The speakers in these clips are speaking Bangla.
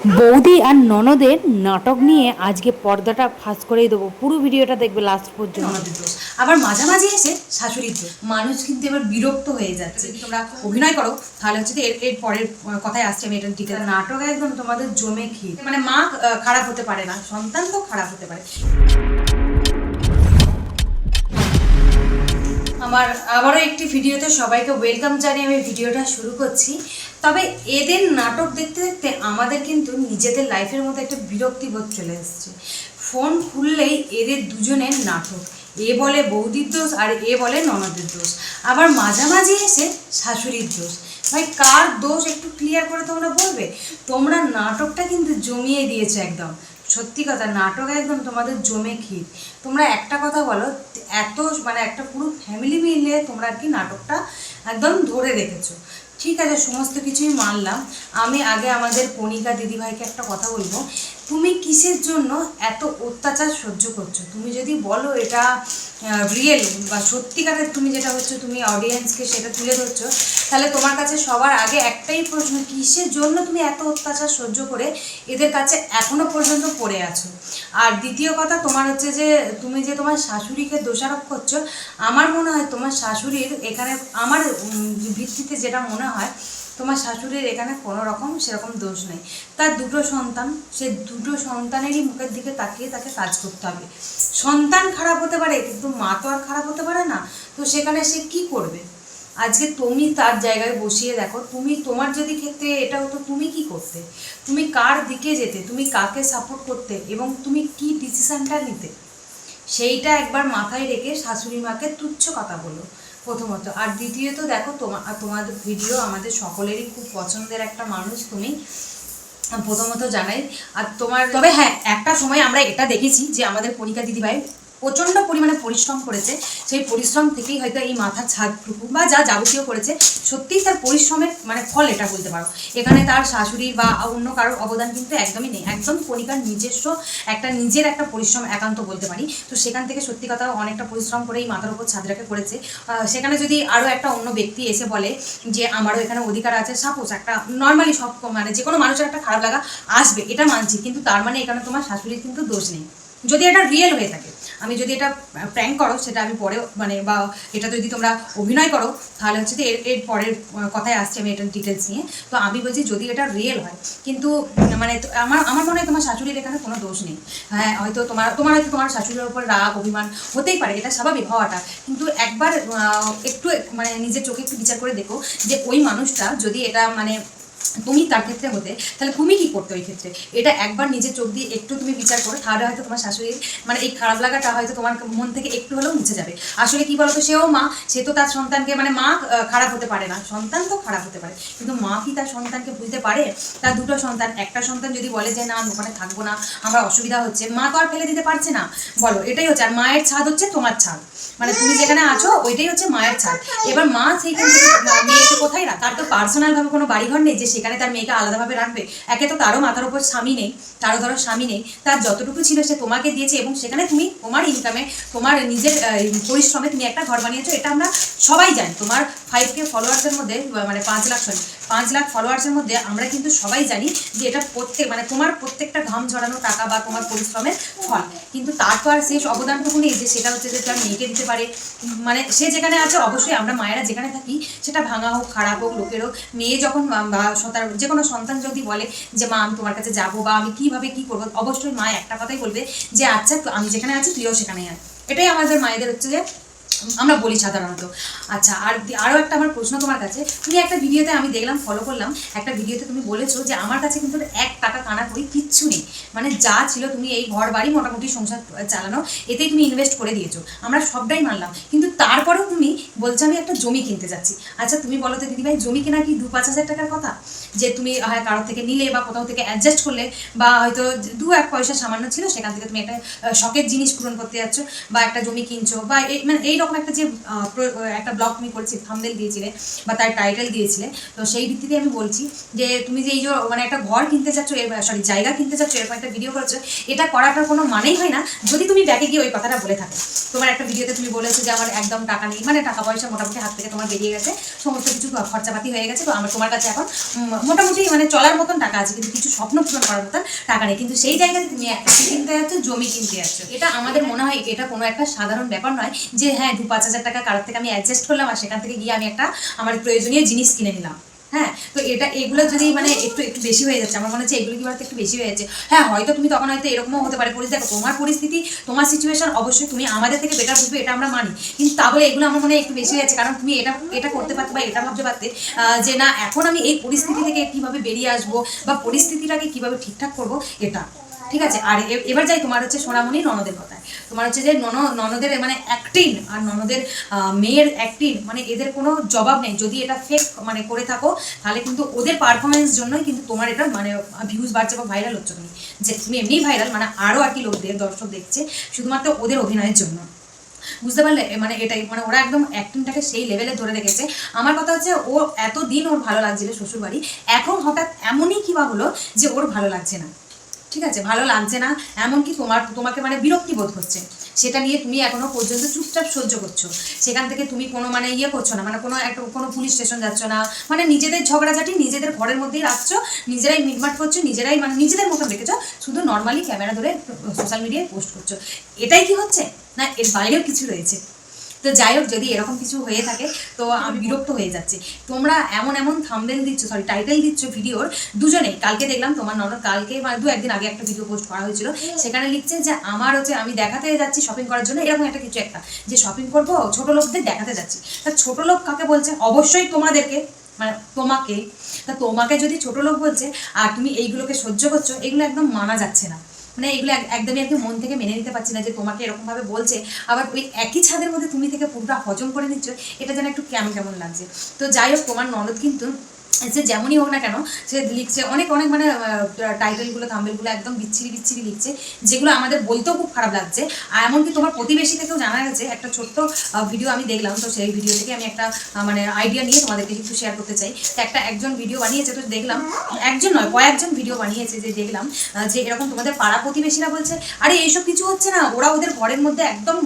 বৌদি আর ননদের নাটক নিয়ে আজকে পর্দাটা ফাঁস করেই দেবো। পুরো ভিডিওটা দেখবে লাস্ট পর্যন্ত। ননদের দোষ, আবার মাঝামাঝি এসে শাশুড়ির দোষ। মানুষ কিন্তু এবার বিরক্ত হয়ে যাচ্ছে। যদি তোমরা অভিনয় করো তাহলে হচ্ছে যে এর পরের কথায় আসছে, আমি এটা ডিটেল। নাটক একদম তোমাদের জমে ক্ষীর। মানে মা খারাপ হতে পারে না, সন্তান তো খারাপ হতে পারে। আমার আবারও একটি ভিডিওতে সবাইকে ওয়েলকাম জানিয়ে আমি ভিডিওটা শুরু করছি। তবে এদের নাটক দেখতে দেখতে আমাদের কিন্তু নিজেদের লাইফের মধ্যে একটা বিরক্তিবোধ চলে এসছে। ফোন খুললেই এদের দুজনের নাটক, এ বলে বৌদির দোষ আর এ বলে ননদের দোষ, আবার মাঝামাঝি এসে শাশুড়ির দোষ। ভাই কার দোষ একটু ক্লিয়ার করে তোমরা বলবে? তোমরা নাটকটা কিন্তু জমিয়ে দিয়েছো একদম। সত্যি কথা, নাটক একদম তোমাদের জমে ক্ষীর। তোমরা একটা কথা বলো, এত মানে একটা পুরো ফ্যামিলি মিলে তোমরা আর কি নাটকটা একদম ধরে রেখেছো। ঠিক আছে, সমস্ত কিছুই মানলাম। আমি আগে আমাদের কণিকা দিদিভাইকে একটা কথা বলবো, তুমি কিসের জন্য এত অত্যাচার সহ্য করছো? তুমি যদি বলো এটা রিয়েল বা সত্যিকারের, তুমি যেটা হচ্ছে তুমি অডিয়েন্সকে সেটা তুলে ধরছো, তাহলে তোমার কাছে সবার আগে একটাই প্রশ্ন, কিসের জন্য তুমি এত অত্যাচার সহ্য করে এদের কাছে এখনো পর্যন্ত পড়ে আছো? আর দ্বিতীয় কথা, তোমার হচ্ছে যে তুমি যে তোমার শাশুড়িকে দোষারোপ করছো, আমার মনে হয় তোমার শাশুড়ির এখানে, আমার ভিত্তিতে যেটা মনে হয়, তোমার শাশুড়ির এখানে কোনো রকম সেরকম দোষ নেই। তার দুটো সন্তান, সে দুটো সন্তানেরই মুখের দিকে তাকিয়ে তাকে কাজ করতে হবে। সন্তান খারাপ হতে পারে কিন্তু মা তো আর খারাপ হতে পারে না। তো সেখানে সে কি করবে? আজকে তুমি তার জায়গায় বসিয়ে দেখো, তুমি তোমার যদি ক্ষেত্রে এটা হতো, তুমি কি করতে? তুমি কার দিকে যেতে? তুমি কাকে সাপোর্ট করতে এবং তুমি কি ডিসিশনটা নিতে? সেইটা একবার মাথায় রেখে শাশুড়ি মাকে তুচ্ছ কথা বলো প্রথমত। আর দ্বিতীয়ত দেখো, তোমাদের ভিডিও আমাদের সকলেরই খুব পছন্দের একটা মানুষ তুমি, প্রথমত জানাই। আর তোমার, তবে হ্যাঁ, একটা সময় আমরা এটা দেখেছি যে আমাদের কণিকা দিদিভাই প্রচণ্ড পরিমাণে পরিশ্রম করেছে। সেই পরিশ্রম থেকেই হয়তো এই মাথার ছাদটুকু বা যা যাবতীয় করেছে, সত্যিই তার পরিশ্রমের মানে ফল এটা বলতে পারো। এখানে তার শাশুড়ির বা অন্য কারোর অবদান কিন্তু একদমই নেই। একদম কণিকার নিজস্ব নিজের একটা পরিশ্রম একান্ত বলতে পারি। তো সেখান থেকে সত্যি কথা অনেকটা পরিশ্রম করে এই মাথার উপর ছাদটাকে করেছে। সেখানে যদি আরও একটা অন্য ব্যক্তি এসে বলে যে আমারও এখানে অধিকার আছে, সাপোজ একটা নর্মালি সব মানে যে কোনো মানুষের একটা খারাপ লাগা আসবে, এটা মানছি, কিন্তু তার মানে এখানে তোমার শাশুড়ির কিন্তু দোষ নেই যদি এটা রিয়েল হয়ে থাকে। আমি যদি এটা প্র্যাঙ্ক করো সেটা আমি পরে মানে, বা এটা যদি তোমরা অভিনয় করো তাহলে হচ্ছে যে এর পরের কথায় আসছে, আমি এটা ডিটেলস নিয়ে। তো আমি বলছি যদি এটা রিয়েল হয়, কিন্তু মানে আমার মনে হয় তোমার শাশুড়ির এখানে কোনো দোষ নেই। হ্যাঁ, হয়তো তোমার হয়তো তোমার শাশুড়ির ওপর রাগ অভিমান হতেই পারে, এটা স্বাভাবিক হওয়াটা। কিন্তু একবার একটু মানে নিজের চোখে একটু বিচার করে দেখো যে ওই মানুষটা যদি এটা মানে তুমি তার ক্ষেত্রে হতে, তাহলে তুমি কি করতে ওই ক্ষেত্রে? এটা একবার নিজের চোখ দিয়ে একটু তুমি বিচার করো, তাহলে হয়তো তোমার শাশুড়ির মানে এই খারাপ লাগাটা হয়তো তোমার মন থেকে একটু হলেও মুছে যাবে। আসলে কি বলতো, সেও মা, সে তো তার সন্তানকে মানে মা খারাপ হতে পারে না, সন্তান তো খারাপ হতে পারে, কিন্তু মা কি তার সন্তানকে বুঝতে পারে? তার দুটো সন্তান, একটা সন্তান যদি বলে যে না আমি ওখানে থাকবো না, আমার অসুবিধা হচ্ছে, মা তো আর ফেলে দিতে পারছে না, বলো? এটাই হচ্ছে। আর মায়ের ছাদ হচ্ছে তোমার ছাদ, মানে তুমি যেখানে আছো ওইটাই হচ্ছে মায়ের ছাদ। এবার মা সেইখান থেকে মেয়েকে কোথায় রাখ? তার তো পার্সোনাল ভাবে কোনো বাড়িঘর নেই যে সেখানে তার মেয়েকে আলাদাভাবে রাখবে। একে তো তারও মাথার উপর স্বামী নেই, তারও ধরো স্বামী নেই, তার যতটুকু ছিল সে তোমাকে দিয়েছে, এবং সেখানে তুমি তোমার ইনকামে, তোমার নিজের পরিশ্রমে তুমি একটা ঘর বানিয়েছো। এটা আমরা সবাই জানি। তোমার 5K ফলোয়ার্সের মধ্যে মানে 5 লাখ ফলোয়ার্সের মধ্যে আমরা কিন্তু সবাই জানি যে এটা মানে তোমার প্রত্যেকটা ঘাম ঝরানো টাকা বা তোমার পরিশ্রমের ফল। কিন্তু তার তো আর শেষ অবদানটুকু নেই যে সেটা হচ্ছে যে তার মেয়েকে দিতে পারে। মানে সে যেখানে আছে, অবশ্যই আমরা মায়েরা যেখানে থাকি, সেটা ভাঙা হোক খারাপ হোক লোকেরও, মেয়ে যখন বা তার যে কোনো সন্তান যদি বলে যে মা আমি তোমার কাছে যাবো বা আমি কীভাবে কী করবো, অবশ্যই মা একটা কথাই বলবে যে আচ্ছা আমি যেখানে আছি তুইও সেখানেই আয়। এটাই আমাদের মায়েদের হচ্ছে যে আমরা বলি সাধারণত। আচ্ছা, আর আরও একটা আমার প্রশ্ন তোমার কাছে, তুমি একটা ভিডিওতে আমি দেখলাম, ফলো করলাম, একটা ভিডিওতে তুমি বলেছো যে আমার কাছে কিন্তু 1 টাকা কানা করি কিচ্ছু নেই, মানে যা ছিল তুমি এই ঘর বাড়ি মোটামুটি সংসার চালানো এতেই তুমি ইনভেস্ট করে দিয়েছো, আমরা সবটাই মানলাম, কিন্তু তারপরেও তুমি বলছো আমি একটা জমি কিনতে যাচ্ছি। আচ্ছা তুমি বলো তো দিদিভাই, জমি কেনা কি 2-5 হাজার টাকার কথা? যে তুমি হয় কারোর থেকে নিলে বা কোথাও থেকে অ্যাডজাস্ট করলে, বা হয়তো 2-1 পয়সা সামান্য ছিল সেখান থেকে তুমি একটা শখের জিনিস পূরণ করতে যাচ্ছ, বা একটা জমি কিনছো, বা মানে এইরকম এরকম একটা যে একটা ব্লগ তুমি করেছিলে, থাম্বনেল দিয়েছিলে বা তার টাইটেল দিয়েছিলে, তো সেই ভিত্তিতে আমি বলছি যে তুমি যে এই যে মানে একটা ঘর কিনতে চাচ্ছ, সরি জায়গা কিনতে চাচ্ছ, এরকম একটা ভিডিও করছো, এটা করাটার কোনো মানেই হয় না যদি তুমি ব্যাকে গিয়ে ওই কথাটা বলে থাকো। তোমার একটা ভিডিওতে তুমি বলেছো যে আমার একদম টাকা নেই, মানে টাকা পয়সা মোটামুটি হাত থেকে তোমার বেরিয়ে গেছে, সমস্ত কিছু খরচাপাতি হয়ে গেছে, তো আমার তোমার কাছে এখন মোটামুটি মানে চলার মতন টাকা আছে, কিন্তু কিছু স্বপ্ন পূরণ করার মতন টাকা নেই। কিন্তু সেই জায়গায় তুমি একটা কিনতে যাচ্ছ, জমি কিনতে যাচ্ছ। এটা আমাদের মনে হয় এটা কোনো একটা সাধারণ ব্যাপার নয় যে হ্যাঁ 2-5 হাজার টাকা কারোর থেকে আমি অ্যাডজাস্ট করলাম আর সেখান থেকে গিয়ে আমি একটা আমার প্রয়োজনীয় জিনিস কিনে নিলাম। হ্যাঁ, তো এগুলো যদি মানে একটু একটু বেশি হয়ে যাচ্ছে, আমার মনে হচ্ছে এগুলো কি বলতে একটু বেশি হয়ে যাচ্ছে। হ্যাঁ, হয়তো তুমি তখন হয়তো এরকমও হতে পারে পরিস্থিতি, দেখো তোমার পরিস্থিতি, তোমার সিচুয়েশন অবশ্যই তুমি আমাদের থেকে বেটার বুঝবে, এটা আমরা মানি, কিন্তু তা বলে এগুলো আমার মনে হয় একটু বেশি হয়ে যাচ্ছে। কারণ তুমি এটা করতে পারতে বা এটা ভাবতে পারতে যে না এখন আমি এই পরিস্থিতি থেকে কিভাবে বেরিয়ে আসবো বা পরিস্থিতিটাকে কিভাবে ঠিকঠাক করবো, এটা ঠিক আছে। আর এবার যাই তোমার হচ্ছে সোনামণি ননদের কথায়। তোমার হচ্ছে যে ননদের মানে অ্যাক্টিং আর ননদের মেয়ের অ্যাক্টিং, মানে এদের কোনো জবাব নেই। যদি এটা ফেক মানে করে থাকো তাহলে কিন্তু ওদের পারফরমেন্স জন্যই কিন্তু তোমার এটা মানে ভিউজ বাড়ছে বা ভাইরাল হচ্ছে। তুমি যে তুমি এমনিই ভাইরাল, মানে আরও আর কি লোকদের দর্শক দেখছে শুধুমাত্র ওদের অভিনয়ের জন্য, বুঝতে পারলে? মানে এটাই, মানে ওরা একদম অ্যাক্টিংটাকে সেই লেভেলে ধরে রেখেছে। আমার কথা হচ্ছে ও এতদিন ওর ভালো লাগছিল শ্বশুরবাড়ি, এখন হঠাৎ এমনই কিবা হলো যে ওর ভালো লাগছে না, ঠিক আছে, ভালো লাগছে না, এমনকি তোমাকে মানে বিরক্তি বোধ হচ্ছে, সেটা নিয়ে তুমি এখনো পর্যন্ত চুপচাপ সহ্য করছো। সেখান থেকে তুমি কোনো মানে করছো না, মানে কোনো পুলিশ স্টেশন যাচ্ছ না, মানে নিজেদের ঝগড়াঝাটি নিজেদের ঘরের মধ্যেই রাখছো, নিজেরাই মিটমাট করছো, নিজেরাই মানে নিজেদের মতন রেখেছো, শুধু নর্মালি ক্যামেরা ধরে সোশ্যাল মিডিয়ায় পোস্ট করছো। এটাই কি হচ্ছে না এর বাইরেও কিছু রয়েছে? তো যাই হোক, যদি এরকম কিছু হয়ে থাকে তো আমি বিরক্ত হয়ে যাচ্ছি। তোমরা এমন এমন থাম্বনেল দিচ্ছ, সরি টাইটেল দিচ্ছ ভিডিওর, দুজনেই। কালকে দেখলাম তোমার ননদ, কালকে মানে 2-1 দিন আগে একটা ভিডিও পোস্ট করা হয়েছিল, সেখানে লিখছে যে আমার হচ্ছে আমি দেখাতে যাচ্ছি শপিং করার জন্য, এরকম একটা কিছু একটা যে শপিং করবো ছোট লোকদের দেখাতে যাচ্ছি। তা ছোট লোক কাকে বলছে? অবশ্যই তোমাদেরকে, মানে তোমাকে। তা তোমাকে যদি ছোট লোক বলছে আর তুমি এইগুলোকে সহ্য করছো, এগুলো একদম মানা যাচ্ছে না। মানে এগুলো একদমই একদম মন থেকে মেনে নিতে পারছি না যে তোমাকে এরকমভাবে বলছে, আবার ওই একই ছাদের মধ্যে তুমি থেকে পুরোটা হজম করে নিচ্ছ, এটা যেন একটু কেমন কেমন লাগছে। তো যাই হোক, তোমার ননদ কিন্তু সে যেমনই হোক না কেন, সে লিখছে অনেক অনেক মানে টাইটেলগুলো থাম্বনেলগুলো একদম বিচ্ছিরি লিখছে, যেগুলো আমাদের বলতেও খুব খারাপ লাগছে। আর এমনকি তোমার প্রতিবেশী থেকেও জানা গেছে, একটা ছোট্ট ভিডিও আমি দেখলাম, তো সেই ভিডিও থেকে আমি একটা মানে আইডিয়া নিয়ে তোমাদেরকে একটু শেয়ার করতে চাই। তো একজন ভিডিও বানিয়েছে, তো দেখলাম একজন নয় কয়েকজন ভিডিও বানিয়েছে, যে দেখলাম যে এরকম তোমাদের পাড়া প্রতিবেশীরা বলছে আরে এইসব কিছু হচ্ছে না, ওরা ওদের ঘরের মধ্যে একদম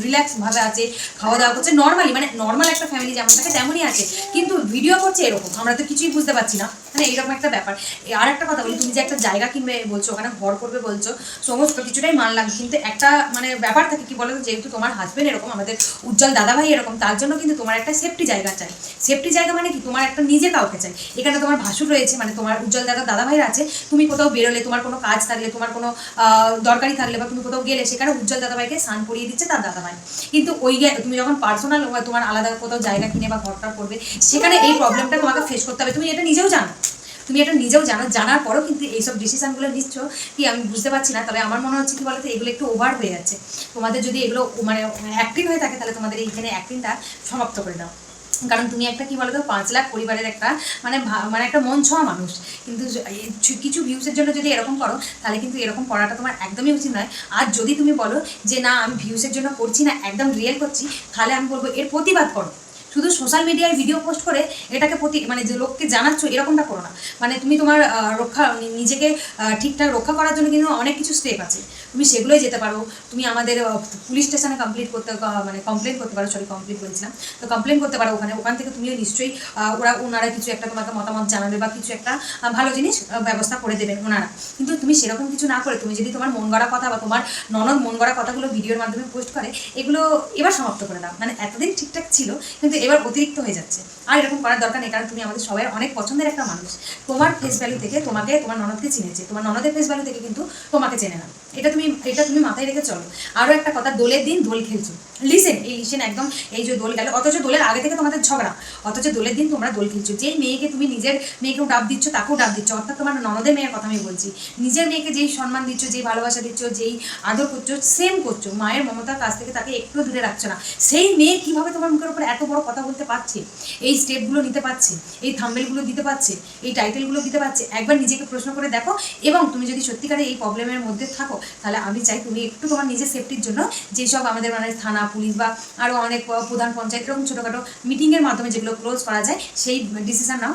রিল্যাক্স ভাবে আছে, খাওয়া দাওয়া করছে নর্মালি, মানে নর্মাল একটা ফ্যামিলি যেমন থাকে তেমনই আছে, কিন্তু ভিডিও করছে এরকম, আমরা তো কিছুই বুঝতে পারছি না, মানে এইরকম একটা ব্যাপার। আর একটা কথা বলি, তুমি যে একটা জায়গা কিনবে বলছো, ওখানে ঘর করবে বলছো, সমস্ত কিছুটাই মানলাম, কিন্তু একটা মানে ব্যাপার থাকে কি বলো, যেহেতু তোমার হাজবেন্ড এরকম, আমাদের উজ্জ্বল দাদাভাই এরকম, তার জন্য কিন্তু তোমার একটা সেফটি জায়গা চাই। সেফটি জায়গা মানে কি, তোমার একটা নিজে কাউকে চাই। এখানে তোমার ভাসুর রয়েছে, মানে তোমার উজ্জ্বল দাদাভাইয়ের আছে, তুমি কোথাও বেরোলে, তোমার কোনো কাজ থাকলে, তোমার কোনো দরকারি থাকলে, বা তুমি কোথাও গেলে, সেখানে উজ্জ্বল দাদাভাইকে স্নান করিয়ে দিচ্ছে তার দাদাভাই। কিন্তু ওই তুমি যখন পার্সোনাল তোমার আলাদা কোথাও জায়গা কিনে বা ঘরটা করবে, সেখানে এই প্রবলেমটা তোমাকে ফেস করতে হবে। তুমি এটা নিজেও জানো, জানার পরও কিন্তু এইসব ডিসিশনগুলো নিচ্ছ কি আমি বুঝতে পারছি না। তবে আমার মনে হচ্ছে কি বলতো, এগুলো একটু ওভার হয়ে যাচ্ছে। তোমাদের যদি এগুলো মানে অ্যাক্টিং হয়ে থাকে, তাহলে তোমাদের এইখানে অ্যাক্টিংটা সমাপ্ত করে দাও। কারণ তুমি একটা কি বলতো 5 লাখ পরিবারের একটা মানে একটা মন ছোঁয়া মানুষ, কিন্তু কিছু ভিউসের জন্য যদি এরকম করো, তাহলে কিন্তু এরকম করাটা তোমার একদমই উচিত নয়। আর যদি তুমি বলো যে না আমি ভিউসের জন্য করছি না, একদম রিয়েল করছি, তাহলে আমি বলবো এর প্রতিবাদ করো। শুধু সোশ্যাল মিডিয়ায় ভিডিও পোস্ট করে এটাকে মানে যে লোককে জানাচ্ছ, এরকমটা করো না। মানে তুমি তোমার নিজেকে ঠিকঠাক রক্ষা করার জন্য কিন্তু অনেক কিছু স্টেপ আছে, তুমি সেগুলোই যেতে পারো। তুমি আমাদের পুলিশ স্টেশনে কমপ্লেন করতে পারো, কমপ্লেন করেছিলাম, তো কমপ্লেন করতে পারো ওখান থেকে তুমিও নিশ্চয়ই ওনারা কিছু একটা তোমাকে মতামত জানাবে বা কিছু একটা ভালো জিনিস ব্যবস্থা করে দেবেন ওনারা। কিন্তু তুমি সেরকম কিছু না করে তুমি যদি তোমার মন গড়া কথা বা তোমার ননদ মন গড়া কথাগুলো ভিডিওর মাধ্যমে পোস্ট করে, এগুলো এবার সমাপ্ত করে দাও। মানে এতদিন ঠিকঠাক ছিল, কিন্তু এবার অতিরিক্ত হয়ে যাচ্ছে, আর এরকম করার দরকার নেই। কারণ তুমি আমাদের সবাই অনেক পছন্দের একটা মানুষ। তোমার ফেস ভ্যালু থেকে তোমাকে তোমার ননদকে চিনেছে, তোমার ননদের ফেস ভ্যালু থেকে কিন্তু তোমাকে চেনে না। এটা তুমি মাথায় রেখে চলো। আরও একটা কথা, দোলের দিন দোল খেলছো, লিসেন একদম, এই যে দোল গেল, অথচ দোলের আগে থেকে তোমাদের ঝগড়া, অথচ দোলের দিন তোমরা দোল খেলছো। যেই মেয়েকে তুমি নিজের মেয়েকেও ডাব দিচ্ছ, তাকেও ডাব দিচ্ছ, অর্থাৎ তোমার ননদের মেয়ের কথা আমি বলছি, নিজের মেয়েকে যেই সম্মান দিচ্ছ, যেই ভালোবাসা দিচ্ছ, যেই আদর করছো, সেম করছো। মায়ের মমতার কাছ থেকে তাকে একটু দূরে রাখছো না। সেই মেয়ে কিভাবে তোমার মুখের উপর এত বড় কথা বলতে পারছে, এই স্টেপগুলো নিতে পারছে, এই থাম্বনেলগুলো দিতে পারছে, এই টাইটেলগুলো দিতে পারছে? একবার নিজেকে প্রশ্ন করে দেখো। এবং তুমি যদি সত্যিকারে এই প্রবলেমের মধ্যে থাকো, তাহলে আমি চাই তুমি একটু তোমার নিজের সেফটির জন্য যেসব আমাদের মানে থানা পুলিশ বা আরও অনেক প্রধান পঞ্চায়েত এরকম ছোটোখাটো মিটিংয়ের মাধ্যমে যেগুলো ক্লোজ করা যায় সেই ডিসিশন নাও,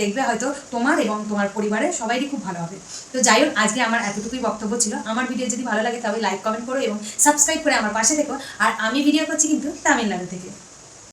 দেখবে হয়তো তোমার এবং তোমার পরিবারের সবাইরই খুব ভালো হবে। তো যাই হোক, আজকে আমার এতটুকুই বক্তব্য ছিল। আমার ভিডিও যদি ভালো লাগে তবে লাইক কমেন্ট করো এবং সাবস্ক্রাইব করে আমার পাশে থেকো। আর আমি ভিডিও করছি কিন্তু তামিলনাড়ু থেকে।